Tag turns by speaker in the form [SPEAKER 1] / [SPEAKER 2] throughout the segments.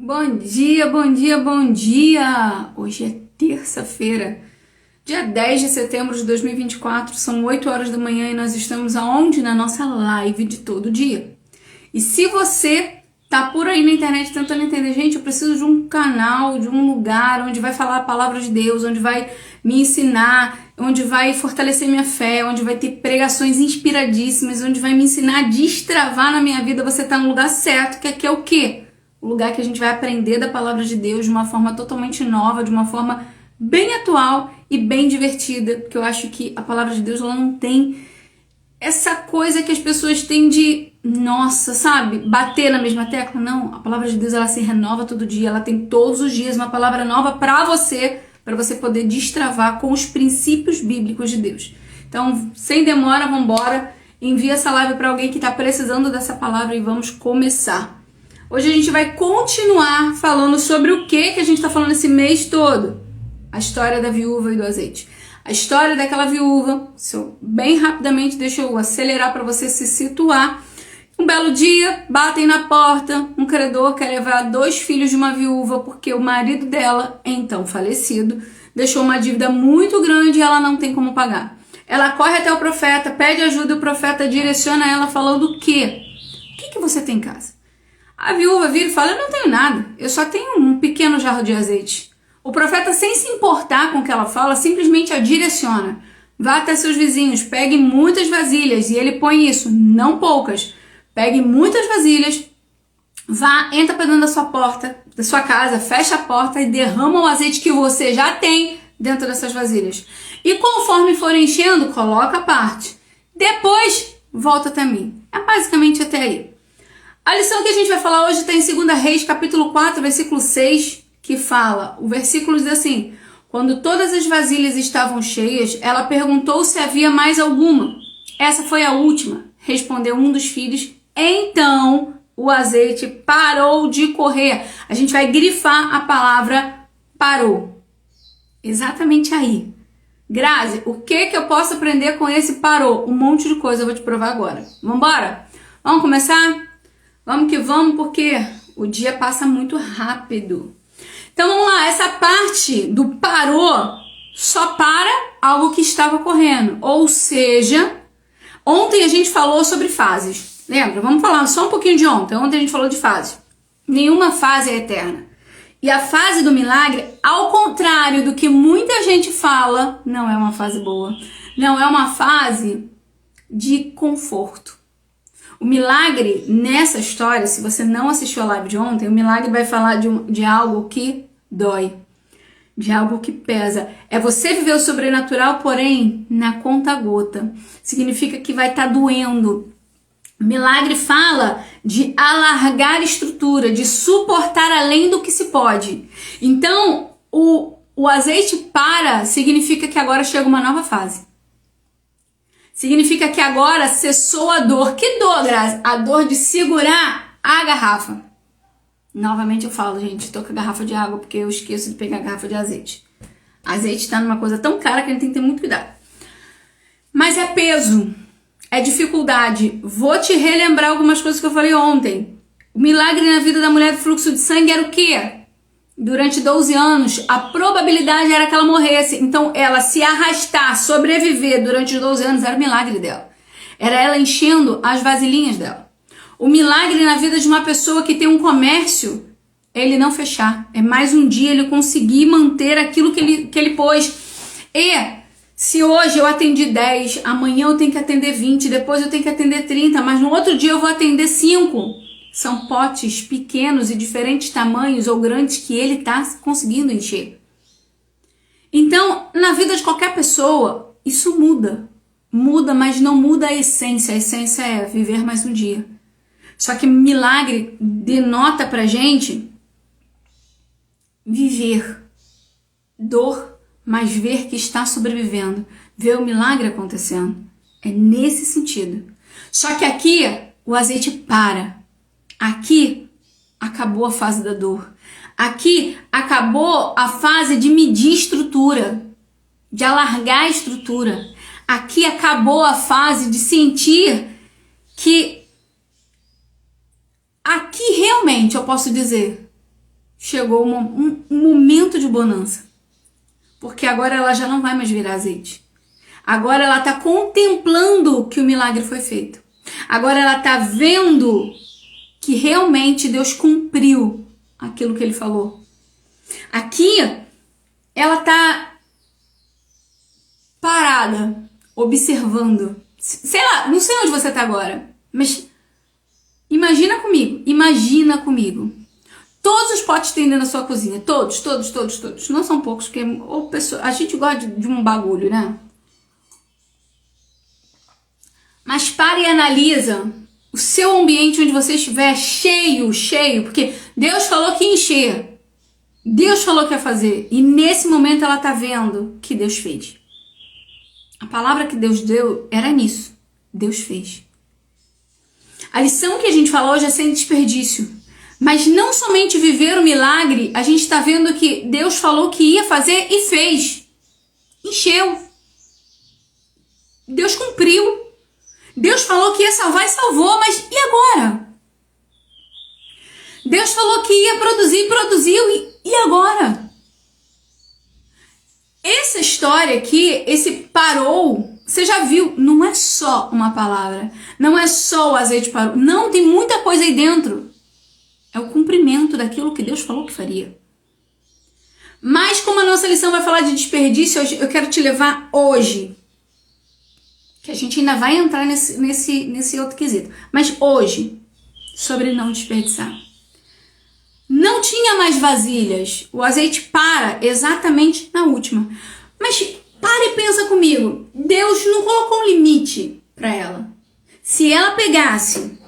[SPEAKER 1] Bom dia, bom dia, bom dia! Hoje é terça-feira, dia 10 de setembro de 2024, são 8 horas da manhã e nós estamos aonde? Na nossa live de todo dia. E se você tá por aí na internet tentando entender, gente, eu preciso de um canal, de um lugar onde vai falar a palavra de Deus, onde vai me ensinar, onde vai fortalecer minha fé, onde vai ter pregações inspiradíssimas, onde vai me ensinar a destravar na minha vida, você tá no lugar certo, que aqui é o quê? O lugar que a gente vai aprender da palavra de Deus de uma forma totalmente nova, de uma forma bem atual e bem divertida, porque eu acho que a palavra de Deus ela não tem essa coisa que as pessoas têm de, nossa, sabe, bater na mesma tecla. Não, a palavra de Deus ela se renova todo dia, ela tem todos os dias uma palavra nova para você poder destravar com os princípios bíblicos de Deus. Então, sem demora, vamos embora, envia essa live para alguém que está precisando dessa palavra e vamos começar. Hoje a gente vai continuar falando sobre o que a gente está falando esse mês todo. A história da viúva e do azeite. A história daquela viúva, bem rapidamente, deixa eu acelerar para você se situar. Um belo dia, batem na porta, um credor quer levar 2 filhos de uma viúva porque o marido dela, então falecido, deixou uma dívida muito grande e ela não tem como pagar. Ela corre até o profeta, pede ajuda e o profeta direciona ela falando o quê? O que você tem em casa? A viúva vira e fala, eu não tenho nada, eu só tenho um pequeno jarro de azeite. O profeta, sem se importar com o que ela fala, simplesmente a direciona. Vá até seus vizinhos, pegue muitas vasilhas, e ele põe isso, não poucas. Pegue muitas vasilhas, vá, entra para dentro da sua porta, da sua casa, fecha a porta e derrama o azeite que você já tem dentro dessas vasilhas. E conforme for enchendo, coloca a parte. Depois, volta até mim. É basicamente até aí. A lição que a gente vai falar hoje está em 2 Reis, capítulo 4, versículo 6, que fala, o versículo diz assim, quando todas as vasilhas estavam cheias, ela perguntou se havia mais alguma. Essa foi a última, respondeu um dos filhos. Então, o azeite parou de correr. A gente vai grifar a palavra parou. Exatamente aí. Grazi, o que eu posso aprender com esse parou? Um monte de coisa eu vou te provar agora. Vambora? Vamos começar? Vamos que vamos, porque o dia passa muito rápido. Então vamos lá, essa parte do parou só para algo que estava correndo. Ou seja, ontem a gente falou sobre fases. Lembra? Vamos falar só um pouquinho de ontem. Ontem a gente falou de fase. Nenhuma fase é eterna. E a fase do milagre, ao contrário do que muita gente fala, não é uma fase boa. Não é uma fase de conforto. O milagre, nessa história, se você não assistiu a live de ontem, o milagre vai falar de algo que dói, de algo que pesa. É você viver o sobrenatural, porém, na conta-gota. Significa que vai estar doendo. O milagre fala de alargar estrutura, de suportar além do que se pode. Então, o azeite para significa que agora chega uma nova fase. Significa que agora cessou a dor. Que dor, Grazi? A dor de segurar a garrafa. Novamente eu falo, gente, tô com a garrafa de água porque eu esqueço de pegar a garrafa de azeite. Azeite tá numa coisa tão cara que a gente tem que ter muito cuidado. Mas é peso, é dificuldade. Vou te relembrar algumas coisas que eu falei ontem. O milagre na vida da mulher do fluxo de sangue era o quê? Durante 12 anos, a probabilidade era que ela morresse. Então, ela se arrastar, sobreviver durante os 12 anos era o milagre dela. Era ela enchendo as vasilhinhas dela. O milagre na vida de uma pessoa que tem um comércio é ele não fechar. É mais um dia ele conseguir manter aquilo que ele pôs. E se hoje eu atendi 10, amanhã eu tenho que atender 20, depois eu tenho que atender 30, mas no outro dia eu vou atender 5. São potes pequenos e diferentes tamanhos ou grandes que ele está conseguindo encher. Então, na vida de qualquer pessoa, isso muda. Muda, mas não muda a essência. A essência é viver mais um dia. Só que milagre denota pra gente viver. Dor, mas ver que está sobrevivendo. Ver o milagre acontecendo. É nesse sentido. Só que aqui, o azeite para. Aqui acabou a fase da dor. Aqui acabou a fase de medir estrutura, de alargar a estrutura. Aqui acabou a fase de sentir que aqui realmente eu posso dizer chegou um momento de bonança. Porque agora ela já não vai mais virar azeite. Agora ela está contemplando que o milagre foi feito. Agora ela está vendo que realmente Deus cumpriu aquilo que ele falou. Aqui, ela está parada, observando. Sei lá, não sei onde você está agora, mas imagina comigo. Todos os potes que tem dentro da sua cozinha, todos. Não são poucos, porque a gente gosta de um bagulho, né? Mas para e analisa o seu ambiente onde você estiver cheio, porque Deus falou que ia encher. Deus falou que ia fazer. E nesse momento ela está vendo que Deus fez. A palavra que Deus deu era nisso. Deus fez. A lição que a gente falou hoje é sem desperdício. Mas não somente viver o milagre, a gente está vendo que Deus falou que ia fazer e fez. Encheu. Deus cumpriu. Deus falou que ia salvar e salvou, mas e agora? Deus falou que ia produzir, produziu, e agora? Essa história aqui, esse parou, você já viu, não é só uma palavra, não é só o azeite parou, não, tem muita coisa aí dentro. É o cumprimento daquilo que Deus falou que faria. Mas como a nossa lição vai falar de desperdício, eu quero te levar hoje, que a gente ainda vai entrar nesse outro quesito, mas hoje, sobre não desperdiçar. Não tinha mais vasilhas, o azeite para exatamente na última. Mas para e pensa comigo, Deus não colocou um limite para ela. Se ela pegasse,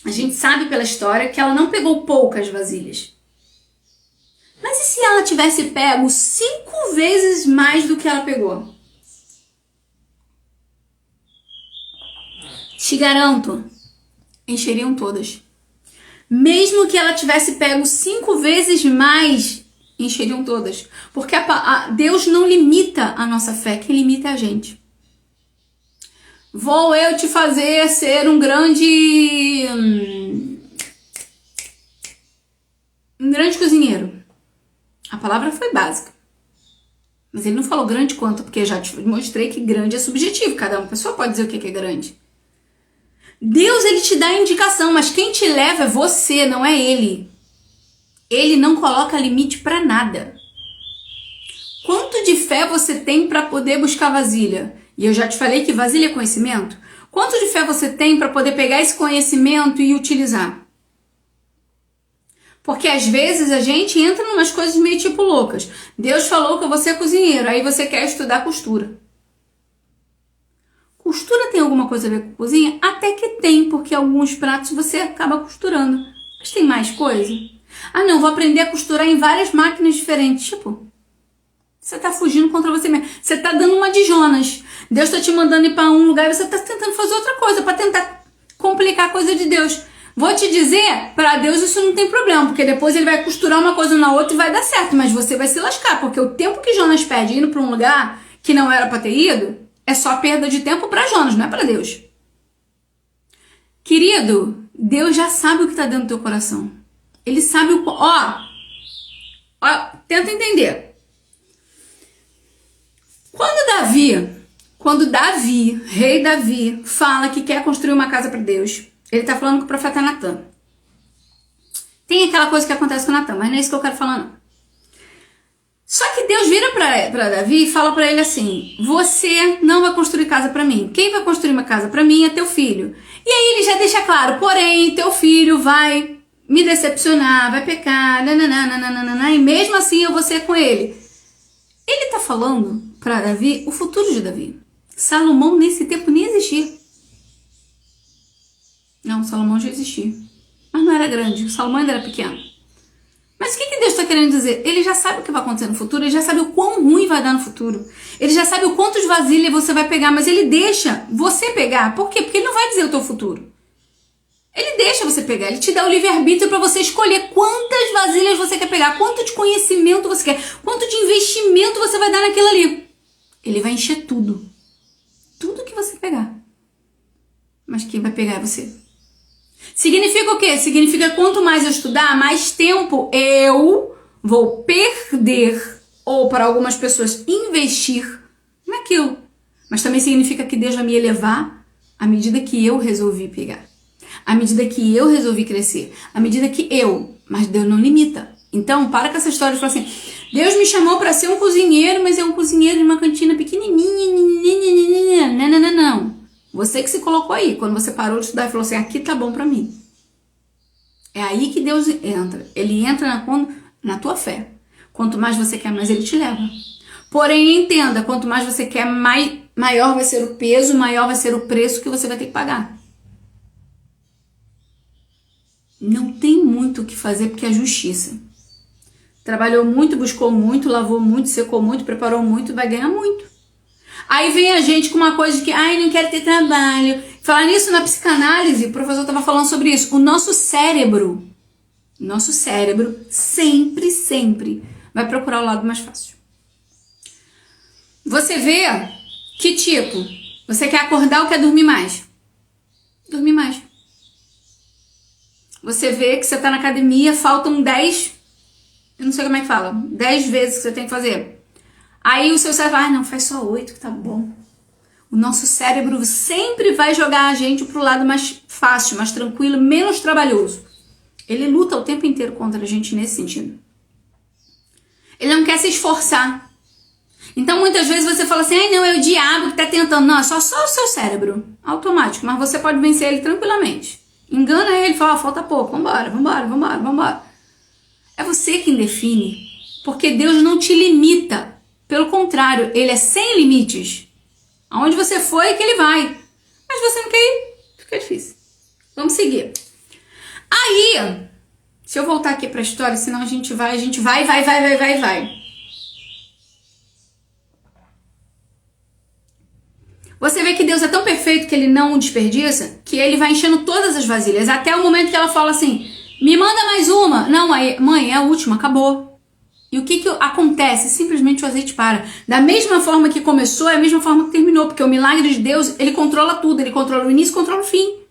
[SPEAKER 1] a gente sabe pela história que ela não pegou poucas vasilhas. Mas e se ela tivesse pego 5 vezes mais do que ela pegou? Te garanto, encheriam todas. Mesmo que ela tivesse pego 5 vezes mais, encheriam todas. Porque Deus não limita a nossa fé, quem limita é a gente. Vou eu te fazer ser um grande cozinheiro. A palavra foi básica. Mas ele não falou grande quanto, porque eu já te mostrei que grande é subjetivo. Cada uma pessoa pode dizer o que é grande. Deus, ele te dá a indicação, mas quem te leva é você, não é ele. Ele não coloca limite para nada. Quanto de fé você tem para poder buscar vasilha? E eu já te falei que vasilha é conhecimento. Quanto de fé você tem para poder pegar esse conhecimento e utilizar? Porque às vezes a gente entra em umas coisas meio tipo loucas. Deus falou que você é cozinheiro, aí você quer estudar costura. Costura tem alguma coisa a ver com cozinha? Até que tem, porque alguns pratos você acaba costurando. Mas tem mais coisa? Ah não, vou aprender a costurar em várias máquinas diferentes. Tipo, você tá fugindo contra você mesmo. Você tá dando uma de Jonas. Deus tá te mandando ir para um lugar e você tá tentando fazer outra coisa para tentar complicar a coisa de Deus. Vou te dizer, para Deus isso não tem problema, porque depois ele vai costurar uma coisa na outra e vai dar certo, mas você vai se lascar, porque o tempo que Jonas perde indo para um lugar que não era para ter ido, é só perda de tempo para Jonas, não é para Deus. Querido, Deus já sabe o que está dentro do teu coração. Ele sabe o... Ó, tenta entender. Quando Davi, rei Davi, fala que quer construir uma casa para Deus, ele está falando com o profeta Natan. Tem aquela coisa que acontece com Natan, mas não é isso que eu quero falar, não. Só que Deus vira para Davi e fala para ele assim: você não vai construir casa para mim. Quem vai construir uma casa para mim é teu filho. E aí ele já deixa claro: porém, teu filho vai me decepcionar, vai pecar, nananana, e mesmo assim eu vou ser com ele. Ele tá falando para Davi o futuro de Davi. Salomão nesse tempo nem existia. Não, Salomão já existia. Mas não era grande, Salomão ainda era pequeno. Mas o que Deus está querendo dizer? Ele já sabe o que vai acontecer no futuro, ele já sabe o quão ruim vai dar no futuro. Ele já sabe o quanto de vasilha você vai pegar, mas ele deixa você pegar. Por quê? Porque ele não vai dizer o teu futuro. Ele deixa você pegar, ele te dá o livre-arbítrio para você escolher quantas vasilhas você quer pegar, quanto de conhecimento você quer, quanto de investimento você vai dar naquilo ali. Ele vai encher tudo. Tudo que você pegar. Mas quem vai pegar é você. Significa o quê? Significa que quanto mais eu estudar, mais tempo eu vou perder, ou para algumas pessoas, investir naquilo. Mas também significa que Deus vai me elevar à medida que eu resolvi pegar. À medida que eu resolvi crescer. À medida que eu. Mas Deus não limita. Então, para com essa história de falar assim, Deus me chamou para ser um cozinheiro, mas é um cozinheiro de uma cantina pequenininha. Não. Você que se colocou aí. Quando você parou de estudar e falou assim, aqui tá bom para mim. É aí que Deus entra. Ele entra na tua fé. Quanto mais você quer, mais ele te leva. Porém, entenda, quanto mais você quer, maior vai ser o peso, maior vai ser o preço que você vai ter que pagar. Não tem muito o que fazer porque é justiça. Trabalhou muito, buscou muito, lavou muito, secou muito, preparou muito, vai ganhar muito. Aí vem a gente com uma coisa de que, não quero ter trabalho. Falar nisso na psicanálise, o professor estava falando sobre isso. O nosso cérebro sempre vai procurar o lado mais fácil. Você vê que tipo, você quer acordar ou quer dormir mais? Dormir mais. Você vê que você tá na academia, faltam 10, eu não sei como é que fala, 10 vezes que você tem que fazer. Aí o seu cérebro, não, faz só 8 que tá bom. O nosso cérebro sempre vai jogar a gente pro lado mais fácil, mais tranquilo, menos trabalhoso. Ele luta o tempo inteiro contra a gente nesse sentido. Ele não quer se esforçar. Então muitas vezes você fala assim, não, é o diabo que tá tentando. Não, é só o seu cérebro, automático, mas você pode vencer ele tranquilamente. Engana ele, fala, falta pouco, vambora. É você quem define, porque Deus não te limita. Pelo contrário, ele é sem limites. Aonde você for é que ele vai. Mas você não quer ir, fica difícil. Vamos seguir. Aí, se eu voltar aqui pra história, senão a gente vai. Você vê que Deus é tão perfeito que ele não desperdiça, que ele vai enchendo todas as vasilhas, até o momento que ela fala assim, me manda mais uma. Não, mãe, é a última, acabou. E o que acontece? Simplesmente o azeite para. Da mesma forma que começou, é a mesma forma que terminou, porque o milagre de Deus, ele controla tudo, ele controla o início, controla o fim.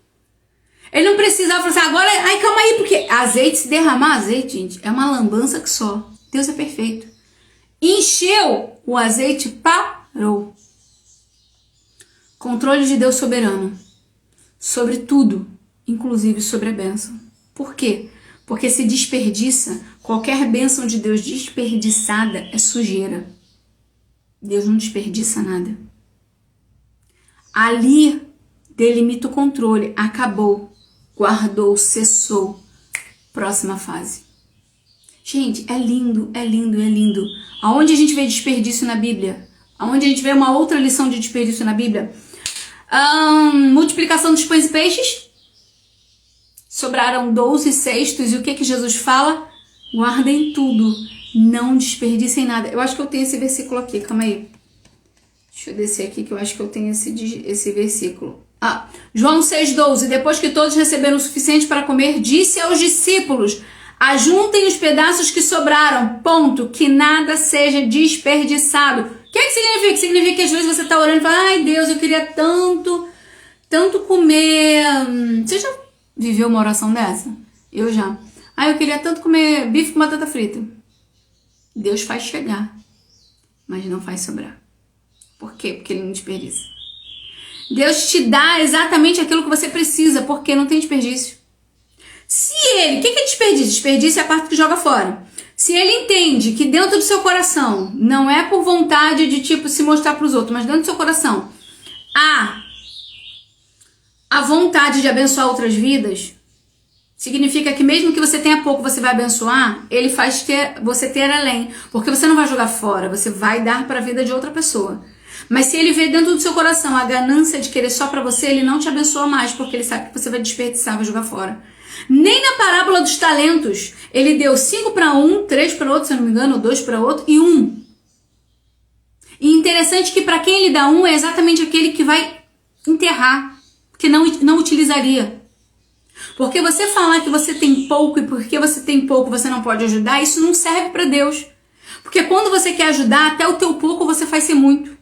[SPEAKER 1] Ele não precisava falar assim, agora, calma aí, porque azeite, se derramar azeite, gente, é uma lambança que só. Deus é perfeito. Encheu, o azeite parou. Controle de Deus soberano. Sobre tudo, inclusive sobre a bênção. Por quê? Porque se desperdiça, qualquer bênção de Deus desperdiçada é sujeira. Deus não desperdiça nada. Ali delimita o controle, acabou, guardou, cessou. Próxima fase. Gente, é lindo. Aonde a gente vê desperdício na Bíblia? Aonde a gente vê uma outra lição de desperdício na Bíblia? Multiplicação dos pães e peixes. Sobraram 12 cestos. E o que Jesus fala? Guardem tudo. Não desperdicem nada. Eu acho que eu tenho esse versículo aqui. Calma aí. Deixa eu descer aqui que eu acho que eu tenho esse versículo. João 6,12. Depois que todos receberam o suficiente para comer, disse aos discípulos, ajuntem os pedaços que sobraram. Ponto. Que nada seja desperdiçado. O que significa? Significa que às vezes você está orando e fala, ai Deus, eu queria tanto comer. Você já viveu uma oração dessa? Eu já. Eu queria tanto comer bife com batata frita. Deus faz chegar, mas não faz sobrar. Por quê? Porque ele não desperdiça. Deus te dá exatamente aquilo que você precisa, porque não tem desperdício. Se ele, o que é desperdício? Desperdício é a parte que joga fora. Se ele entende que dentro do seu coração, não é por vontade de se mostrar para os outros, mas dentro do seu coração, há a vontade de abençoar outras vidas, significa que mesmo que você tenha pouco, você vai abençoar, ele faz você ter além. Porque você não vai jogar fora, você vai dar para a vida de outra pessoa. Mas se ele vê dentro do seu coração a ganância de querer só para você, ele não te abençoa mais, porque ele sabe que você vai desperdiçar, vai jogar fora. Nem na parábola dos talentos, ele deu 5 para um, 3 para outro, se eu não me engano, 2 para outro e 1. E interessante que para quem ele dá 1 é exatamente aquele que vai enterrar, que não utilizaria. Porque você falar que você tem pouco e porque você tem pouco você não pode ajudar, isso não serve para Deus. Porque quando você quer ajudar, até o teu pouco você faz ser muito.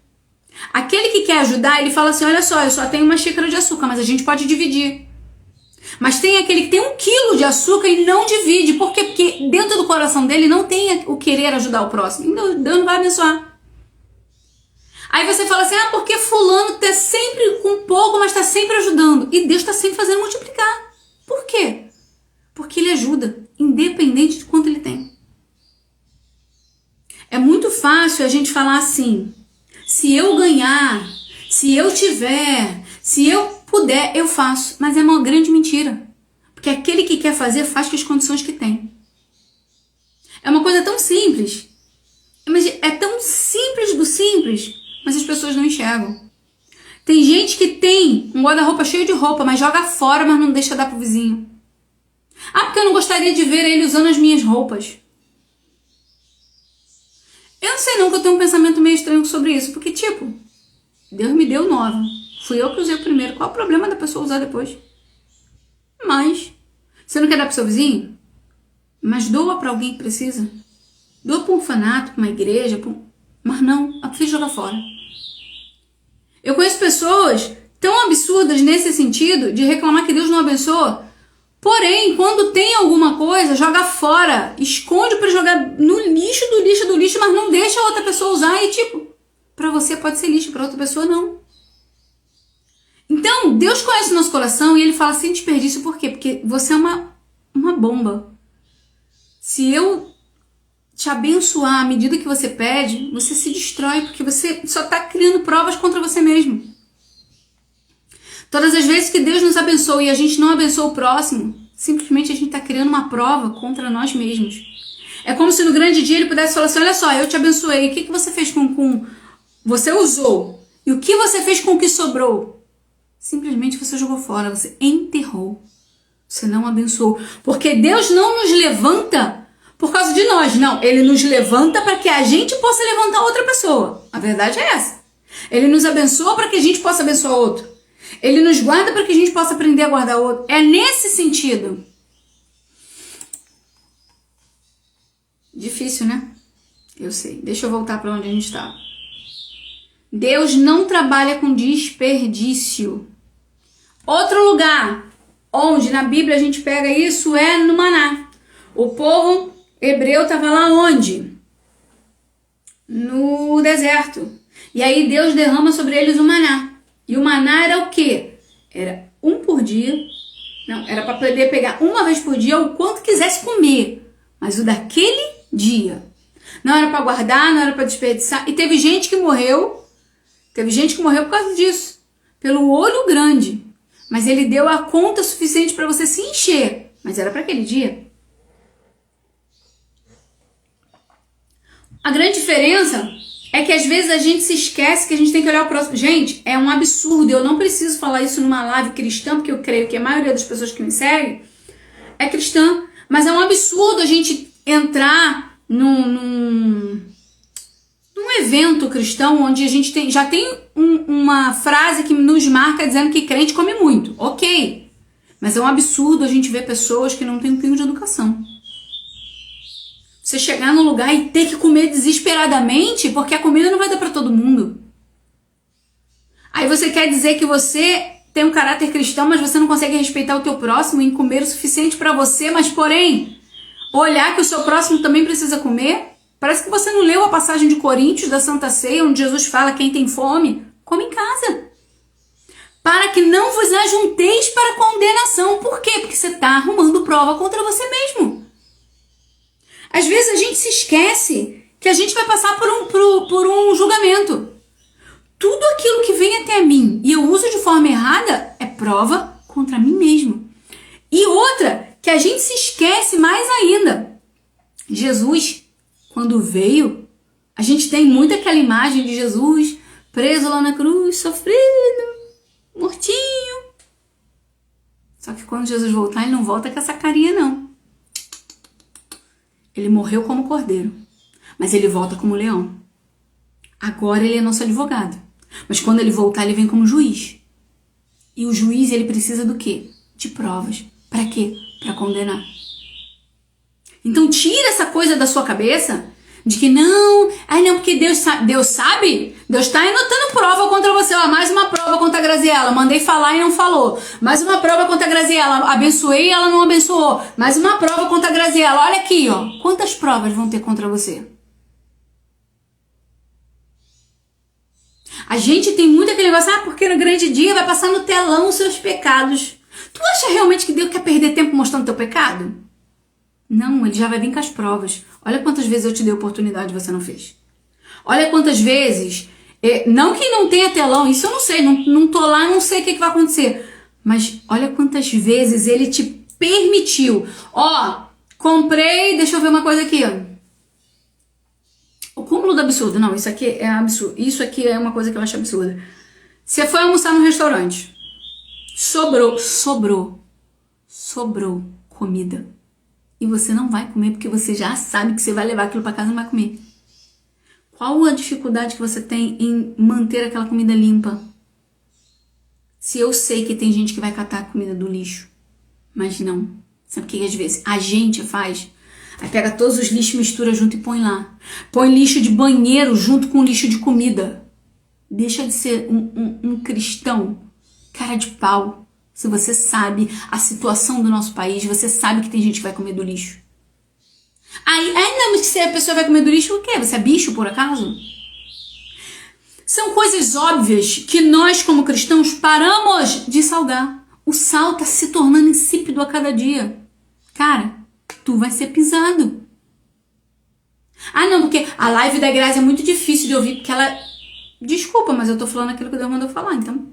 [SPEAKER 1] Aquele que quer ajudar, ele fala assim, olha só, eu só tenho uma xícara de açúcar, mas a gente pode dividir. Mas tem aquele que tem 1 quilo de açúcar e não divide. Por quê? Porque dentro do coração dele não tem o querer ajudar o próximo. Então Deus não vai abençoar. Aí você fala assim, porque fulano tá sempre com pouco, mas tá sempre ajudando. E Deus tá sempre fazendo multiplicar. Por quê? Porque ele ajuda, independente de quanto ele tem. É muito fácil a gente falar assim, se eu ganhar, se eu tiver, se eu puder, eu faço. Mas é uma grande mentira. Porque aquele que quer fazer, faz com as condições que tem. É uma coisa tão simples. Mas é tão simples do simples, mas as pessoas não enxergam. Tem gente que tem um guarda-roupa cheio de roupa, mas joga fora, mas não deixa dar pro vizinho. Porque eu não gostaria de ver ele usando as minhas roupas. Eu não sei não, que eu tenho um pensamento meio estranho sobre isso. Porque, tipo, Deus me deu 9. Fui eu que usei o primeiro. Qual o problema da pessoa usar depois? Mas, você não quer dar pro seu vizinho? Mas doa pra alguém que precisa. Doa pra um orfanato, pra uma igreja. Mas não, prefiro jogar fora. Eu conheço pessoas tão absurdas nesse sentido de reclamar que Deus não abençoa. Porém, quando tem alguma coisa, joga fora, esconde para jogar no lixo do lixo do lixo, mas não deixa a outra pessoa usar e tipo, para você pode ser lixo, para outra pessoa não. Então, Deus conhece o nosso coração e ele fala sem desperdício, por quê? Porque você é uma bomba. Se eu te abençoar à medida que você pede, você se destrói, porque você só está criando provas contra você mesmo. Todas as vezes que Deus nos abençoa e a gente não abençoa o próximo, simplesmente a gente está criando uma prova contra nós mesmos. É como se no grande dia ele pudesse falar assim, olha só, eu te abençoei, o que você fez com... Você usou. E o que você fez com o que sobrou? Simplesmente você jogou fora, você enterrou. Você não abençoou. Porque Deus não nos levanta por causa de nós, não. Ele nos levanta para que a gente possa levantar outra pessoa. A verdade é essa. Ele nos abençoa para que a gente possa abençoar outro. Ele nos guarda para que a gente possa aprender a guardar outro. É nesse sentido. Difícil, né? Eu sei. Deixa eu voltar para onde a gente estava. Deus não trabalha com desperdício. Outro lugar onde na Bíblia a gente pega isso é no Maná. O povo hebreu estava lá onde? No deserto. E aí Deus derrama sobre eles o maná. E o maná era o quê? Era um por dia. Não, era para poder pegar uma vez por dia o quanto quisesse comer. Mas o daquele dia. Não era para guardar, não era para desperdiçar. E teve gente que morreu. Teve gente que morreu por causa disso. Pelo olho grande. Mas ele deu a conta suficiente para você se encher. Mas era para aquele dia. A grande diferença é que às vezes a gente se esquece que a gente tem que olhar o próximo. Gente, é um absurdo. Eu não preciso falar isso numa live cristã, porque eu creio que a maioria das pessoas que me seguem é cristã. Mas é um absurdo a gente entrar num evento cristão onde a gente já tem uma frase que nos marca dizendo que crente come muito. Ok. Mas é um absurdo a gente ver pessoas que não têm um pingo de educação. Você chegar num lugar e ter que comer desesperadamente porque a comida não vai dar para todo mundo. Aí você quer dizer que você tem um caráter cristão, mas você não consegue respeitar o teu próximo e comer o suficiente para você, mas porém, olhar que o seu próximo também precisa comer? Parece que você não leu a passagem de Coríntios da Santa Ceia, onde Jesus fala, quem tem fome, come em casa. Para que não vos ajunteis para condenação. Por quê? Porque você está arrumando prova contra você mesmo. Às vezes a gente se esquece que a gente vai passar por um julgamento. Tudo aquilo que vem até mim e eu uso de forma errada é prova contra mim mesmo. E outra, que a gente se esquece mais ainda. Jesus, quando veio, a gente tem muito aquela imagem de Jesus preso lá na cruz, sofrido, mortinho. Só que quando Jesus voltar, ele não volta com essa carinha não. Ele morreu como cordeiro, mas ele volta como leão. Agora ele é nosso advogado. Mas quando ele voltar, ele vem como juiz. E o juiz, ele precisa do quê? De provas. Para quê? Para condenar. Então tira essa coisa da sua cabeça De que não, ai não, porque Deus sabe. Deus sabe? Deus tá anotando prova contra você. Ó, mais uma prova contra a Graziela. Mandei falar e não falou. Mais uma prova contra a Graziela. Abençoei e ela não abençoou. Mais uma prova contra a Graziela. Olha aqui, ó. Quantas provas vão ter contra você? A gente tem muito aquele negócio, porque no grande dia vai passar no telão os seus pecados. Tu acha realmente que Deus quer perder tempo mostrando teu pecado? Não, ele já vai vir com as provas. Olha quantas vezes eu te dei oportunidade e você não fez. Olha quantas vezes, não que não tenha telão, isso eu não sei, não tô lá, não sei o que vai acontecer. Mas olha quantas vezes ele te permitiu. Ó, comprei, deixa eu ver uma coisa aqui, ó. O cúmulo do absurdo, não, isso aqui é absurdo. Isso aqui é uma coisa que eu acho absurda. Você foi almoçar no restaurante. Sobrou comida. E você não vai comer porque você já sabe que você vai levar aquilo para casa e não vai comer. Qual a dificuldade que você tem em manter aquela comida limpa? Se eu sei que tem gente que vai catar a comida do lixo, mas não. Sabe o que às vezes a gente faz? Aí pega todos os lixos, mistura junto e põe lá. Põe lixo de banheiro junto com lixo de comida. Deixa de ser um cristão cara de pau. Se você sabe a situação do nosso país, você sabe que tem gente que vai comer do lixo. Aí não, mas se a pessoa vai comer do lixo, o quê? Você é bicho, por acaso? São coisas óbvias que nós, como cristãos, paramos de salgar. O sal está se tornando insípido a cada dia. Cara, tu vai ser pisado. Não, porque a live da Grazi é muito difícil de ouvir, porque ela... Desculpa, mas eu tô falando aquilo que Deus mandou falar, então...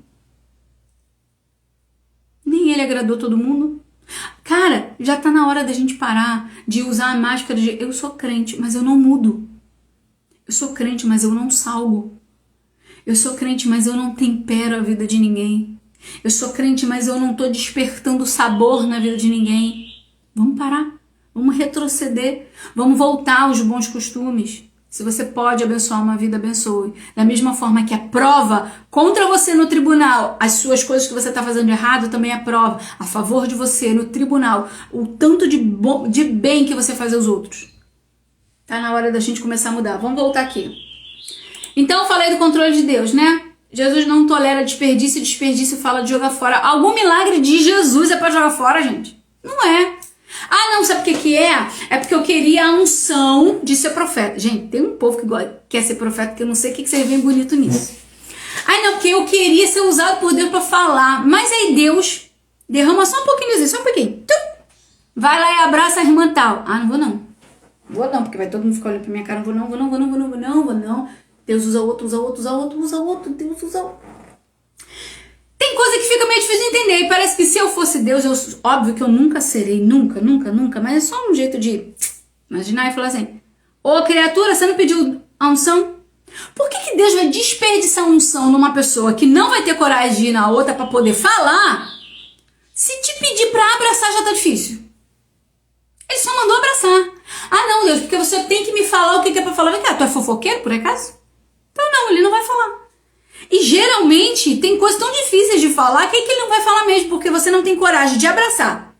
[SPEAKER 1] Nem ele agradou todo mundo. Cara, já tá na hora da gente parar de usar a máscara de eu sou crente, mas eu não mudo. Eu sou crente, mas eu não salgo. Eu sou crente, mas eu não tempero a vida de ninguém. Eu sou crente, mas eu não tô despertando sabor na vida de ninguém. Vamos parar. Vamos retroceder. Vamos voltar aos bons costumes. Se você pode abençoar uma vida, abençoe. Da mesma forma que a prova contra você no tribunal, as suas coisas que você está fazendo de errado, também é prova a favor de você no tribunal, o tanto de bem que você faz aos outros. Tá na hora da gente começar a mudar. Vamos voltar aqui. Então eu falei do controle de Deus, né? Jesus não tolera desperdício, desperdício fala de jogar fora. Algum milagre de Jesus é para jogar fora, gente? Não é. Não, sabe o que é? É porque eu queria a unção de ser profeta. Gente, tem um povo que quer ser profeta que eu não sei o que vocês veem bonito nisso. Não, porque eu queria ser usado por Deus para falar. Mas aí Deus derrama só um pouquinho disso, só um pouquinho. Vai lá e abraça a irmã tal. Não vou não. Vou não, porque vai todo mundo ficar olhando pra minha cara. Vou não. Deus usa outro. Deus usa outro. Tem coisa que fica meio difícil de entender. E parece que se eu fosse Deus, óbvio que eu nunca serei, nunca. Mas é só um jeito de imaginar e falar assim: ô criatura, você não pediu a unção? Por que Deus vai desperdiçar a unção numa pessoa que não vai ter coragem de ir na outra para poder falar? Se te pedir para abraçar já tá difícil. Ele só mandou abraçar. Não, Deus, porque você tem que me falar o que é para falar. Vem cá, tu é fofoqueiro por acaso? Então não, ele não vai falar. E geralmente tem coisas tão difíceis de falar que ele não vai falar mesmo, porque você não tem coragem de abraçar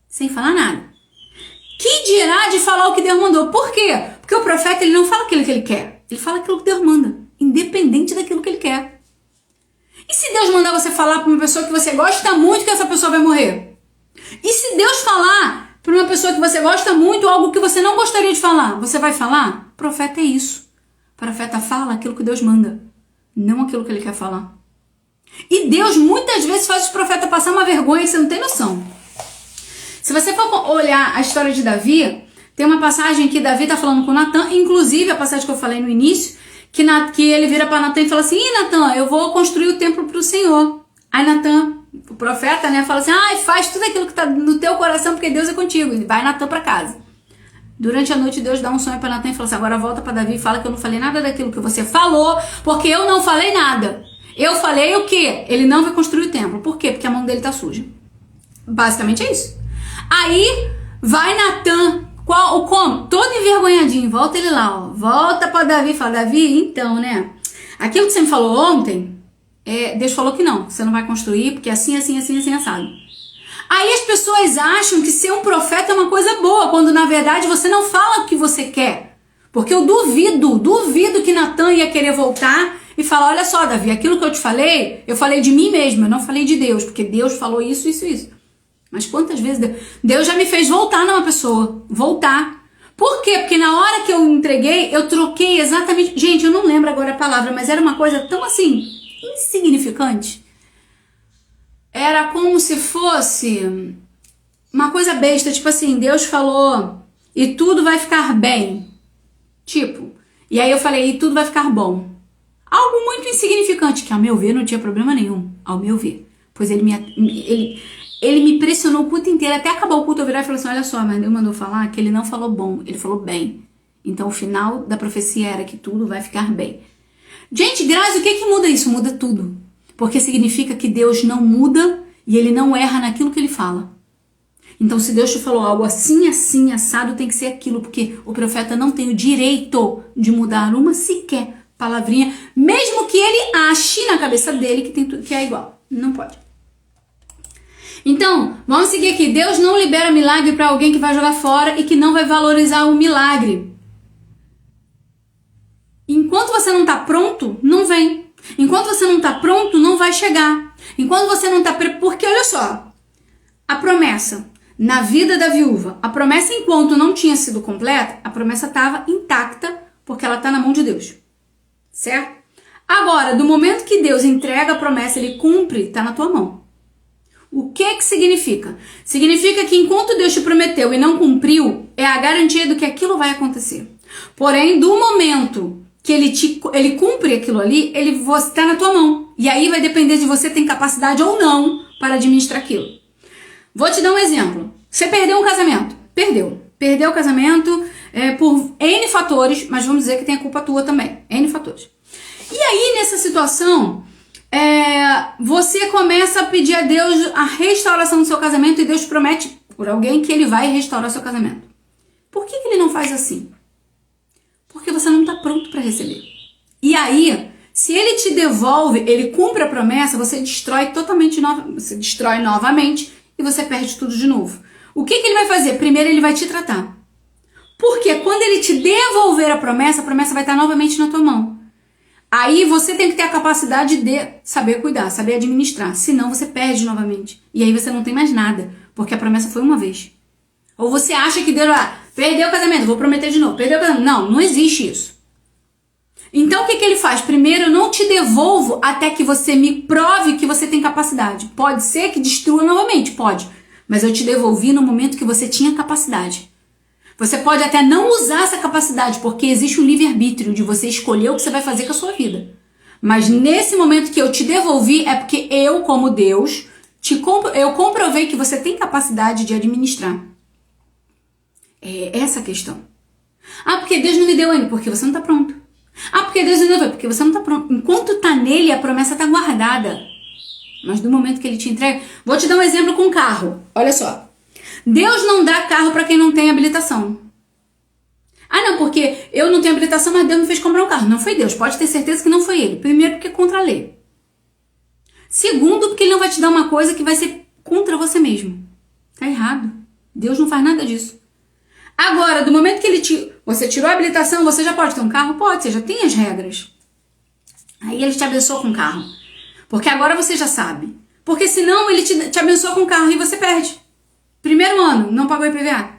[SPEAKER 1] sem falar nada. Que dirá de falar o que Deus mandou? Por quê? Porque o profeta ele não fala aquilo que ele quer, ele fala aquilo que Deus manda, independente daquilo que ele quer. E se Deus mandar você falar para uma pessoa que você gosta muito que essa pessoa vai morrer? E se Deus falar para uma pessoa que você gosta muito algo que você não gostaria de falar, você vai falar? Profeta é isso. O profeta fala aquilo que Deus manda, não aquilo que ele quer falar. E Deus muitas vezes faz os profetas passar uma vergonha que você não tem noção. Se você for olhar a história de Davi, tem uma passagem que Davi está falando com Natan, inclusive a passagem que eu falei no início, que ele vira para Natan e fala assim: Natan, eu vou construir o templo para o Senhor. Aí Natan, o profeta, né, fala assim: faz tudo aquilo que está no teu coração porque Deus é contigo. E vai Natan para casa. Durante a noite Deus dá um sonho para Natan e fala assim: agora volta para Davi e fala que eu não falei nada daquilo que você falou, porque eu não falei nada. Eu falei o quê? Ele não vai construir o templo. Por quê? Porque a mão dele tá suja. Basicamente é isso. Aí vai Natan, como? Todo envergonhadinho, volta ele lá, ó. Volta para Davi e fala: Davi, então, né? Aquilo que você me falou ontem, Deus falou que não, você não vai construir, porque assim, assado. Aí as pessoas acham que ser um profeta é uma coisa boa, quando na verdade você não fala o que você quer. Porque eu duvido que Natan ia querer voltar e falar, olha só, Davi, aquilo que eu te falei, eu falei de mim mesmo, eu não falei de Deus, porque Deus falou isso, isso, isso. Mas quantas vezes Deus já me fez voltar numa pessoa, voltar. Por quê? Porque na hora que eu entreguei, eu troquei exatamente, gente, eu não lembro agora a palavra, mas era uma coisa tão assim, insignificante. Era como se fosse uma coisa besta, tipo assim, Deus falou e tudo vai ficar bem. Tipo, e aí eu falei, e tudo vai ficar bom. Algo muito insignificante, que ao meu ver não tinha problema nenhum, ao meu ver. Pois ele me pressionou o culto inteiro, até acabar o culto eu virar e falar assim, olha só, mas Deus mandou falar que ele não falou bom, ele falou bem. Então o final da profecia era que tudo vai ficar bem. Gente, Grazi, o que muda isso? Muda tudo. Porque significa que Deus não muda e ele não erra naquilo que ele fala. Então, se Deus te falou algo assim, assim, assado, tem que ser aquilo, porque o profeta não tem o direito de mudar uma sequer palavrinha, mesmo que ele ache na cabeça dele que é igual. Não pode. Então, vamos seguir aqui. Deus não libera milagre para alguém que vai jogar fora e que não vai valorizar o milagre. Enquanto você não está pronto, não vem. Enquanto você não está pronto, não vai chegar. Enquanto você não está... Porque, olha só, a promessa... Na vida da viúva, a promessa enquanto não tinha sido completa, a promessa estava intacta porque ela está na mão de Deus, certo? Agora, do momento que Deus entrega a promessa, ele cumpre, está na tua mão. O que significa? Significa que enquanto Deus te prometeu e não cumpriu, é a garantia do que aquilo vai acontecer. Porém, do momento que ele cumpre aquilo ali, ele está na tua mão. E aí vai depender de você ter capacidade ou não para administrar aquilo. Vou te dar um exemplo. Você perdeu um casamento. Perdeu o casamento por N fatores, mas vamos dizer que tem a culpa tua também. N fatores. E aí, nessa situação, você começa a pedir a Deus a restauração do seu casamento e Deus promete por alguém que ele vai restaurar seu casamento. Por que ele não faz assim? Porque você não está pronto para receber. E aí, se ele te devolve, ele cumpre a promessa, você destrói totalmente, você destrói novamente e você perde tudo de novo. O que ele vai fazer? Primeiro ele vai te tratar. Porque quando ele te devolver a promessa vai estar novamente na tua mão. Aí você tem que ter a capacidade de saber cuidar, saber administrar. Senão você perde novamente. E aí você não tem mais nada. Porque a promessa foi uma vez. Ou você acha que Deus, perdeu o casamento, vou prometer de novo. Perdeu o casamento. Não, não existe isso. Então o que ele faz? Primeiro eu não te devolvo até que você me prove que você tem capacidade. Pode ser que destrua novamente, pode. Mas eu te devolvi no momento que você tinha capacidade. Você pode até não usar essa capacidade, porque existe o livre-arbítrio de você escolher o que você vai fazer com a sua vida. Mas nesse momento que eu te devolvi, é porque eu, como Deus, eu comprovei que você tem capacidade de administrar. É essa a questão. Porque Deus não me deu ainda, porque você não está pronto. Porque Deus não me deu, porque você não está pronto. Enquanto está nele, a promessa está guardada. Mas do momento que ele te entrega... Vou te dar um exemplo com carro. Olha só. Deus não dá carro para quem não tem habilitação. Não, porque eu não tenho habilitação, mas Deus me fez comprar um carro. Não foi Deus, pode ter certeza que não foi ele. Primeiro, porque é contra a lei. Segundo, porque ele não vai te dar uma coisa que vai ser contra você mesmo. Tá errado. Deus não faz nada disso. Agora, do momento que você tirou a habilitação, você já pode ter um carro? Pode, você já tem as regras. Aí ele te abençoa com um carro. Porque agora você já sabe. Porque senão ele te abençoa com um carro e você perde. Primeiro ano, não pagou IPVA.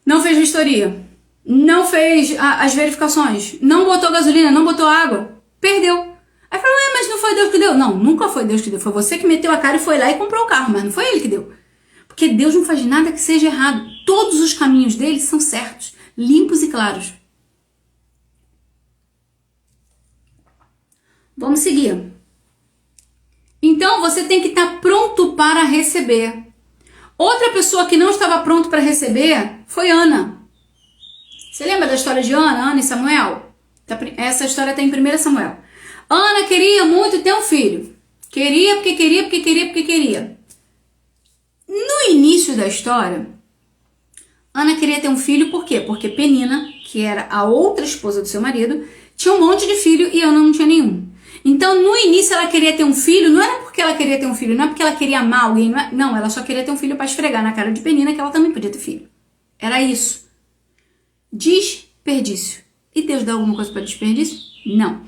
[SPEAKER 1] Não fez vistoria. Não fez as verificações. Não botou gasolina, não botou água. Perdeu. Aí falou, mas não foi Deus que deu. Não, nunca foi Deus que deu. Foi você que meteu a cara e foi lá e comprou o carro. Mas não foi ele que deu. Porque Deus não faz nada que seja errado. Todos os caminhos dele são certos, limpos e claros. Vamos seguir. Então você tem que estar pronto para receber. Outra pessoa que não estava pronto para receber foi Ana. Você lembra da história de Ana e Samuel? Essa história está em 1 Samuel. Ana queria muito ter um filho. Queria, porque queria, porque queria, porque queria. No início da história, Ana queria ter um filho por quê? Porque Penina, que era a outra esposa do seu marido, tinha um monte de filho e Ana não tinha nenhum. Então, no início, ela queria ter um filho, não era porque ela queria ter um filho, não é porque ela queria amar alguém, não, ela só queria ter um filho para esfregar na cara de Penina que ela também podia ter filho. Era isso. Diz desperdício. E Deus dá alguma coisa para desperdício? Não.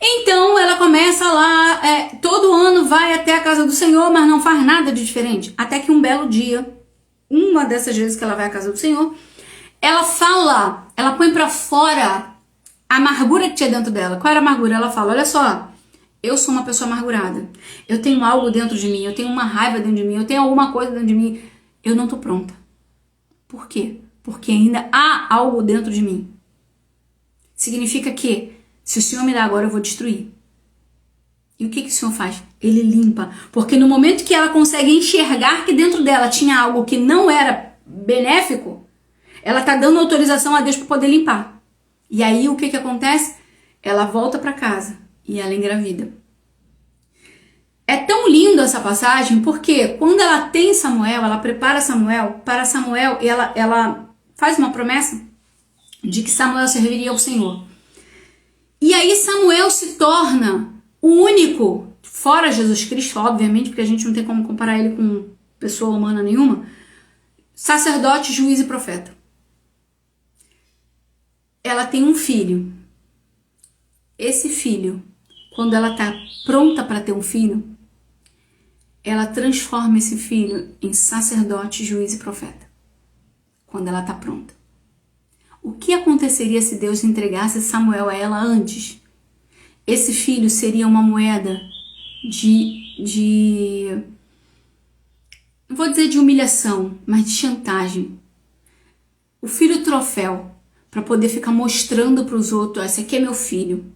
[SPEAKER 1] Então ela começa lá, todo ano vai até a casa do Senhor, mas não faz nada de diferente. Até que um belo dia, uma dessas vezes que ela vai à casa do Senhor, ela fala, ela põe pra fora a amargura que tinha dentro dela. Qual era a amargura? Ela fala, olha só, eu sou uma pessoa amargurada. Eu tenho algo dentro de mim, eu tenho uma raiva dentro de mim, eu tenho alguma coisa dentro de mim. Eu não tô pronta. Por quê? Porque ainda há algo dentro de mim. Significa que, se o Senhor me dá agora, eu vou destruir. E o que o Senhor faz? Ele limpa. Porque no momento que ela consegue enxergar que dentro dela tinha algo que não era benéfico, ela tá dando autorização a Deus para poder limpar. E aí o que acontece? Ela volta para casa e ela engravida. É tão lindo essa passagem porque quando ela tem Samuel, ela prepara Samuel para Samuel e ela faz uma promessa de que Samuel serviria ao Senhor. E aí Samuel se torna o único, fora Jesus Cristo, obviamente, porque a gente não tem como comparar ele com pessoa humana nenhuma, sacerdote, juiz e profeta. Ela tem um filho. Esse filho, quando ela está pronta para ter um filho, ela transforma esse filho em sacerdote, juiz e profeta. Quando ela está pronta. O que aconteceria se Deus entregasse Samuel a ela antes? Esse filho seria uma moeda não vou dizer de humilhação, mas de chantagem. O filho troféu, para poder ficar mostrando para os outros, esse aqui é meu filho.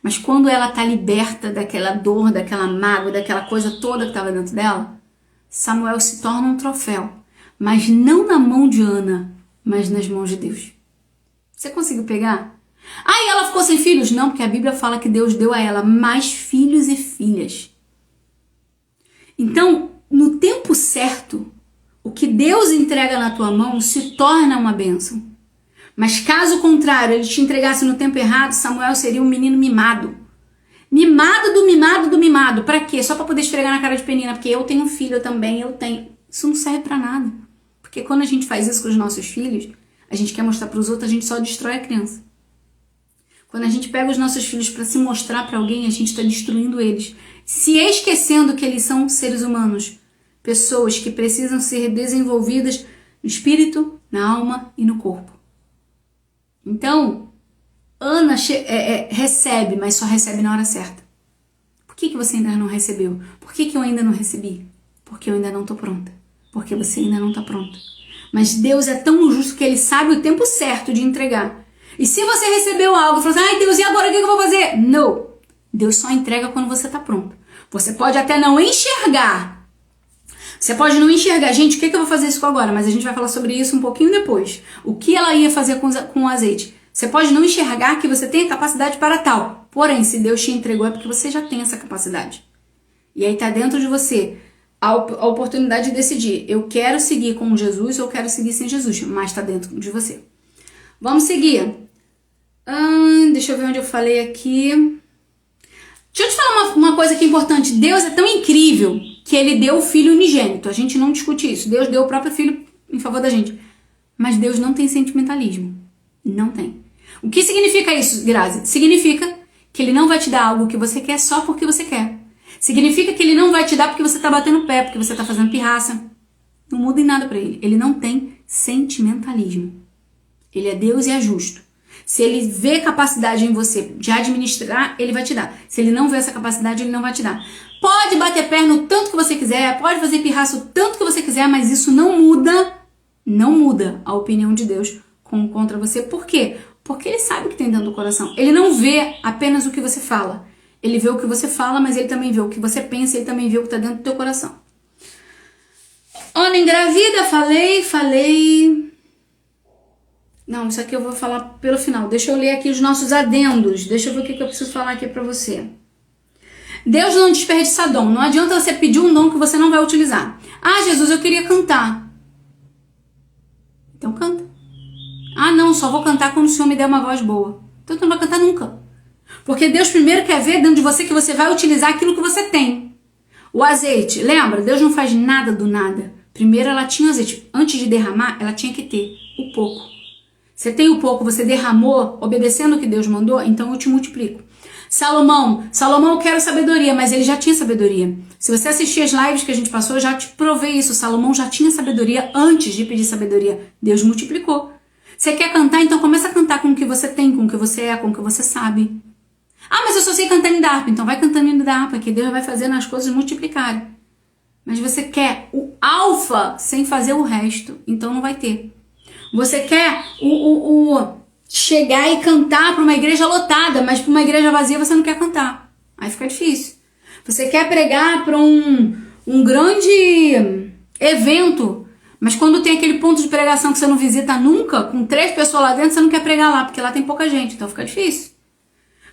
[SPEAKER 1] Mas quando ela está liberta daquela dor, daquela mágoa, daquela coisa toda que estava dentro dela, Samuel se torna um troféu, mas não na mão de Ana, mas nas mãos de Deus. Você conseguiu pegar? Ah, e ela ficou sem filhos? Não, porque a Bíblia fala que Deus deu a ela mais filhos e filhas. Então, no tempo certo, o que Deus entrega na tua mão se torna uma bênção. Mas caso contrário, ele te entregasse no tempo errado, Samuel seria um menino mimado. Mimado do mimado do mimado. Pra quê? Só pra poder esfregar na cara de Penina, porque eu tenho um filho, eu também, eu tenho. Isso não serve pra nada. Porque quando a gente faz isso com os nossos filhos, a gente quer mostrar pros outros, a gente só destrói a criança. Quando a gente pega os nossos filhos para se mostrar para alguém, a gente está destruindo eles. Se esquecendo que eles são seres humanos. Pessoas que precisam ser desenvolvidas no espírito, na alma e no corpo. Então, Ana recebe, mas só recebe na hora certa. Por que você ainda não recebeu? Por que eu ainda não recebi? Porque eu ainda não estou pronta. Porque você ainda não está pronta. Mas Deus é tão justo que Ele sabe o tempo certo de entregar. E se você recebeu algo e falou assim, ai Deus, e agora o que eu vou fazer? Não. Deus só entrega quando você está pronto. Você pode até não enxergar. Você pode não enxergar. Gente, o que eu vou fazer isso agora? Mas a gente vai falar sobre isso um pouquinho depois. O que ela ia fazer com o azeite? Você pode não enxergar que você tem capacidade para tal. Porém, se Deus te entregou é porque você já tem essa capacidade. E aí está dentro de você a oportunidade de decidir. Eu quero seguir com Jesus ou eu quero seguir sem Jesus. Mas está dentro de você. Vamos seguir. Deixa eu ver onde eu falei aqui. Deixa eu te falar uma coisa que é importante. Deus é tão incrível que Ele deu o Filho unigênito. A gente não discute isso. Deus deu o próprio Filho em favor da gente. Mas Deus não tem sentimentalismo. Não tem. O que significa isso, Grazi? Significa que Ele não vai te dar algo que você quer só porque você quer. Significa que Ele não vai te dar porque você está batendo o pé, porque você está fazendo pirraça. Não muda em nada para Ele. Ele não tem sentimentalismo. Ele é Deus e é justo. Se Ele vê capacidade em você de administrar, Ele vai te dar. Se Ele não vê essa capacidade, Ele não vai te dar. Pode bater perna o tanto que você quiser, pode fazer pirraça o tanto que você quiser, mas isso não muda a opinião de Deus contra você. Por quê? Porque Ele sabe o que tem dentro do coração. Ele não vê apenas o que você fala. Ele vê o que você fala, mas Ele também vê o que você pensa, Ele também vê o que está dentro do teu coração. Ana engravida, falei... Não, isso aqui eu vou falar pelo final. Deixa eu ler aqui os nossos adendos. Deixa eu ver o que eu preciso falar aqui pra você. Deus não desperdiça dom. Não adianta você pedir um dom que você não vai utilizar. Ah, Jesus, eu queria cantar. Então canta. Ah, não, só vou cantar quando o Senhor me der uma voz boa. Então tu não vai cantar nunca. Porque Deus primeiro quer ver dentro de você que você vai utilizar aquilo que você tem. O azeite, lembra? Deus não faz nada do nada. Primeiro ela tinha azeite. Antes de derramar, ela tinha que ter o pouco. Você tem o pouco, você derramou, obedecendo o que Deus mandou, então eu te multiplico. Salomão, eu quero sabedoria, mas ele já tinha sabedoria. Se você assistir as lives que a gente passou, eu já te provei isso. Salomão já tinha sabedoria antes de pedir sabedoria. Deus multiplicou. Você quer cantar? Então começa a cantar com o que você tem, com o que você é, com o que você sabe. Ah, mas eu só sei cantar em harpa. Então vai cantando em harpa, que Deus vai fazendo as coisas multiplicarem. Mas você quer o alfa sem fazer o resto, então não vai ter. Você quer chegar e cantar para uma igreja lotada, mas para uma igreja vazia você não quer cantar. Aí fica difícil. Você quer pregar para um grande evento, mas quando tem aquele ponto de pregação que você não visita nunca, com 3 pessoas lá dentro, você não quer pregar lá, porque lá tem pouca gente, então fica difícil.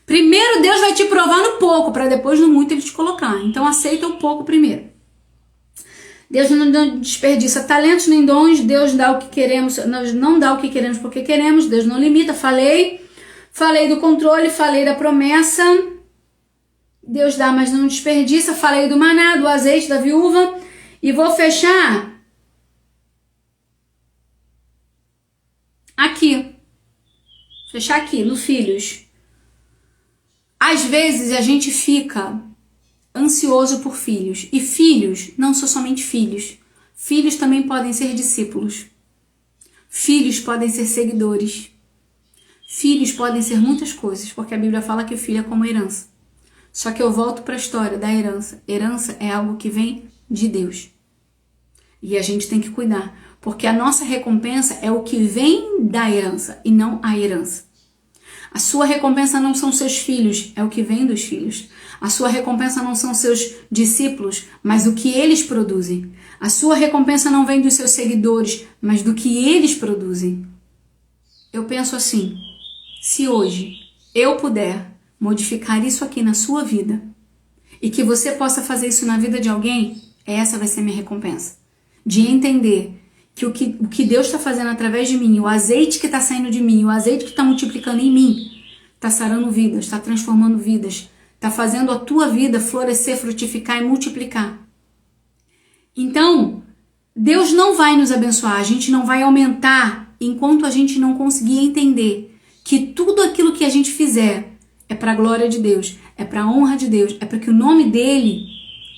[SPEAKER 1] Primeiro Deus vai te provar no pouco, para depois no muito ele te colocar. Então aceita o pouco primeiro. Deus não desperdiça talentos nem dons, Deus dá o que queremos, não dá o que queremos porque queremos, Deus não limita. Falei do controle, falei da promessa, Deus dá, mas não desperdiça. Falei do maná, do azeite, da viúva, e vou fechar aqui, no filhos. Às vezes a gente fica ansioso por filhos. E filhos não são somente filhos. Filhos também podem ser discípulos. Filhos podem ser seguidores. Filhos podem ser muitas coisas, porque a Bíblia fala que o filho é como herança. Só que eu volto para a história da herança. Herança é algo que vem de Deus. E a gente tem que cuidar, porque a nossa recompensa é o que vem da herança e não a herança. A sua recompensa não são seus filhos, é o que vem dos filhos. A sua recompensa não são seus discípulos, mas o que eles produzem. A sua recompensa não vem dos seus seguidores, mas do que eles produzem. Eu penso assim, se hoje eu puder modificar isso aqui na sua vida e que você possa fazer isso na vida de alguém, essa vai ser minha recompensa. De entender que o que Deus está fazendo através de mim, o azeite que está saindo de mim, o azeite que está multiplicando em mim, está sarando vidas, está transformando vidas, está fazendo a tua vida florescer, frutificar e multiplicar. Então, Deus não vai nos abençoar, a gente não vai aumentar enquanto a gente não conseguir entender que tudo aquilo que a gente fizer é para a glória de Deus, é para a honra de Deus, é para que o nome dele